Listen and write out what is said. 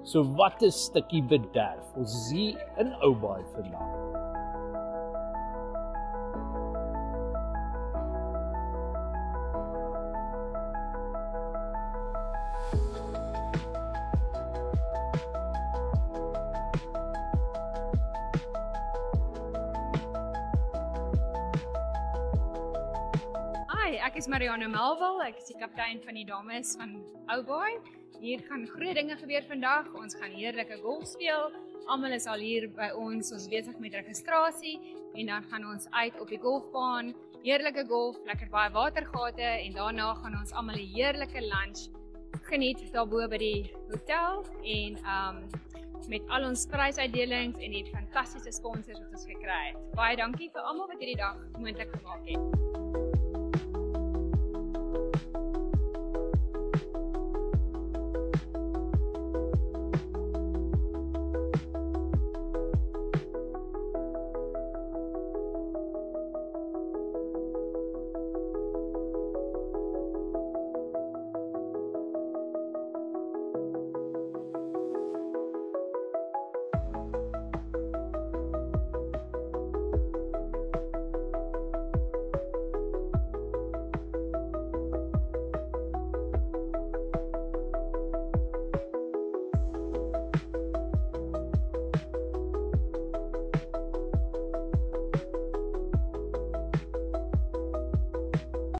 So wat 'n stukkie bederf. Ons is hier in Oubaai vandag. Hi, ek is Marianne Melville, ek is die kaptein van die dames van Oubaai. Hier gaan groot dinge gebeur vandag, ons gaan heerlike golf speel. Almal is al hier by ons besig met registrasie en dan gaan ons uit op die golfbaan. Heerlike golf, lekker baie watergate en daarna gaan ons almal 'n heerlike lunch geniet daarbo by die hotel en met al ons prysuitdelings en die fantastiese sponsors wat ons gekry het. Baie dankie vir almal wat hierdie dag moontlik gemaak het.